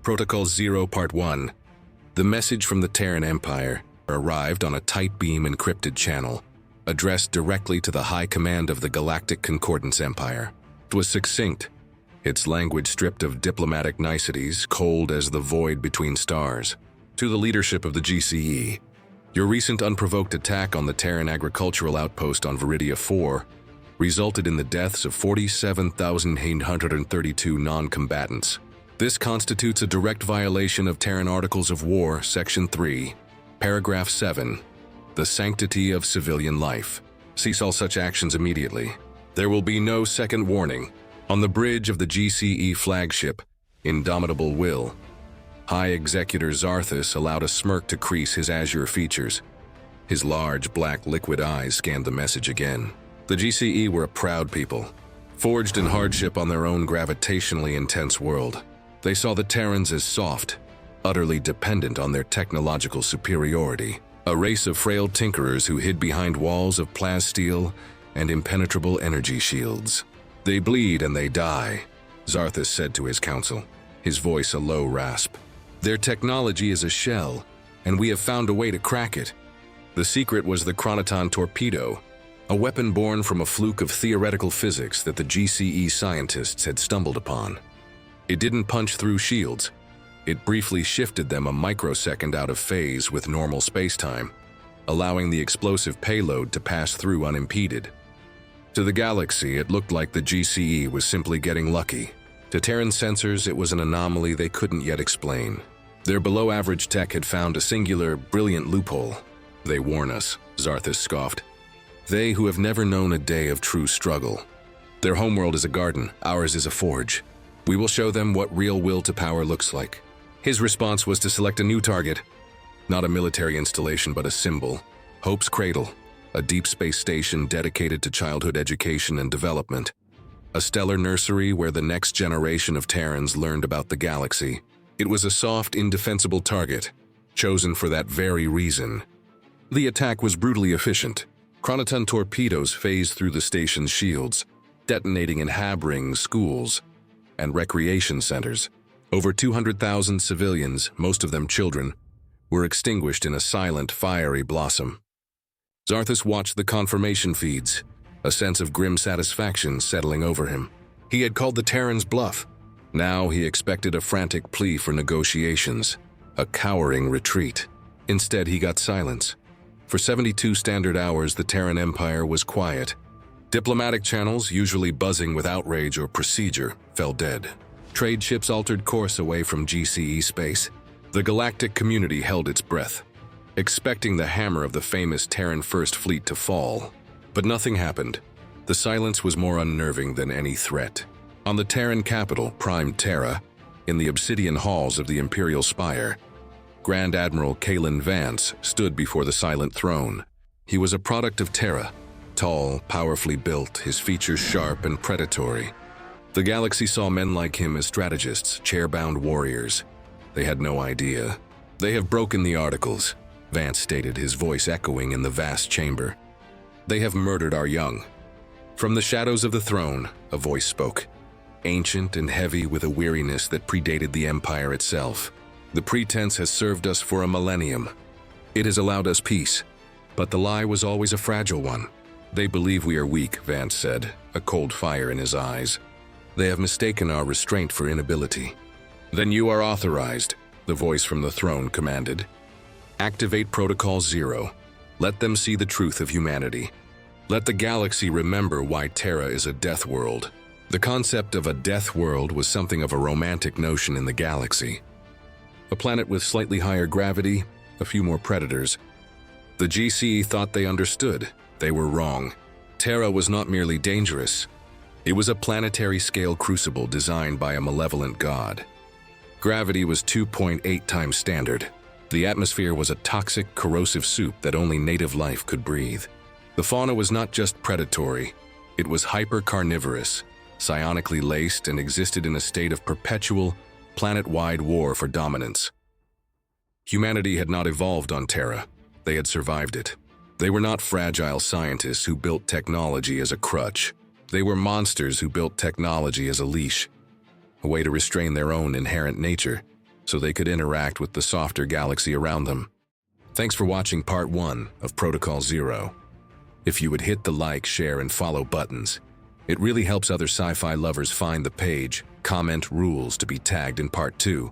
Protocol Zero Part 1. The message from the Terran Empire arrived on a tight beam encrypted channel, addressed directly to the high command of the Galactic Concordance Empire. It was succinct, its language stripped of diplomatic niceties, cold as the void between stars. To the leadership of the GCE, your recent unprovoked attack on the Terran agricultural outpost on Viridia 4 resulted in the deaths of 47,832 non-combatants. This constitutes a direct violation of Terran Articles of War, Section 3, Paragraph 7, the sanctity of civilian life. Cease all such actions immediately. There will be no second warning. On the bridge of the GCE flagship, Indomitable Will, High Executor Zarthus allowed a smirk to crease his azure features. His large, black, liquid eyes scanned the message again. The GCE were a proud people, forged in hardship on their own gravitationally intense world. They saw the Terrans as soft, utterly dependent on their technological superiority, a race of frail tinkerers who hid behind walls of plasteel and impenetrable energy shields. They bleed and they die, Zarthus said to his council, his voice a low rasp. Their technology is a shell, and we have found a way to crack it. The secret was the Chronoton torpedo, a weapon born from a fluke of theoretical physics that the GCE scientists had stumbled upon. It didn't punch through shields. It briefly shifted them a microsecond out of phase with normal spacetime, allowing the explosive payload to pass through unimpeded. To the galaxy, it looked like the GCE was simply getting lucky. To Terran sensors, it was an anomaly they couldn't yet explain. Their below-average tech had found a singular, brilliant loophole. They warn us, Zarthus scoffed. They who have never known a day of true struggle. Their homeworld is a garden, ours is a forge. We will show them what real will to power looks like. His response was to select a new target. Not a military installation, but a symbol. Hope's Cradle, a deep space station dedicated to childhood education and development. A stellar nursery where the next generation of Terrans learned about the galaxy. It was a soft, indefensible target, chosen for that very reason. The attack was brutally efficient. Chronoton torpedoes phased through the station's shields, detonating in hab rings, schools, and recreation centers. Over 200,000 civilians, most of them children, were extinguished in a silent, fiery blossom. Zarthus watched the confirmation feeds, a sense of grim satisfaction settling over him. He had called the Terrans bluff. Now he expected a frantic plea for negotiations, a cowering retreat. Instead, he got silence. For 72 standard hours, the Terran Empire was quiet. Diplomatic channels, usually buzzing with outrage or procedure, fell dead. Trade ships altered course away from GCE space. The galactic community held its breath, expecting the hammer of the famous Terran First Fleet to fall. But nothing happened. The silence was more unnerving than any threat. On the Terran capital, Prime Terra, in the obsidian halls of the Imperial Spire, Grand Admiral Kalen Vance stood before the silent throne. He was a product of Terra, tall, powerfully built, his features sharp and predatory. The galaxy saw men like him as strategists, chair-bound warriors. They had no idea. They have broken the Articles, Vance stated, his voice echoing in the vast chamber. They have murdered our young. From the shadows of the throne, a voice spoke, ancient and heavy with a weariness that predated the Empire itself. The pretense has served us for a millennium. It has allowed us peace, but the lie was always a fragile one. They believe we are weak, Vance said, a cold fire in his eyes. They have mistaken our restraint for inability. Then you are authorized, the voice from the throne commanded. Activate Protocol Zero. Let them see the truth of humanity. Let the galaxy remember why Terra is a death world. The concept of a death world was something of a romantic notion in the galaxy. A planet with slightly higher gravity, a few more predators. The GCE thought they understood. They were wrong. Terra was not merely dangerous. It was a planetary-scale crucible designed by a malevolent god. Gravity was 2.8 times standard. The atmosphere was a toxic, corrosive soup that only native life could breathe. The fauna was not just predatory. It was hyper-carnivorous, psionically laced, and existed in a state of perpetual, planet-wide war for dominance. Humanity had not evolved on Terra. They had survived it. They were not fragile scientists who built technology as a crutch. They were monsters who built technology as a leash, a way to restrain their own inherent nature. so they could interact with the softer galaxy around them. Thanks for watching Part 1 of Protocol Zero. If you would hit the like, share, and follow buttons, it really helps other sci-fi lovers find the page. Comment rules to be tagged in Part 2.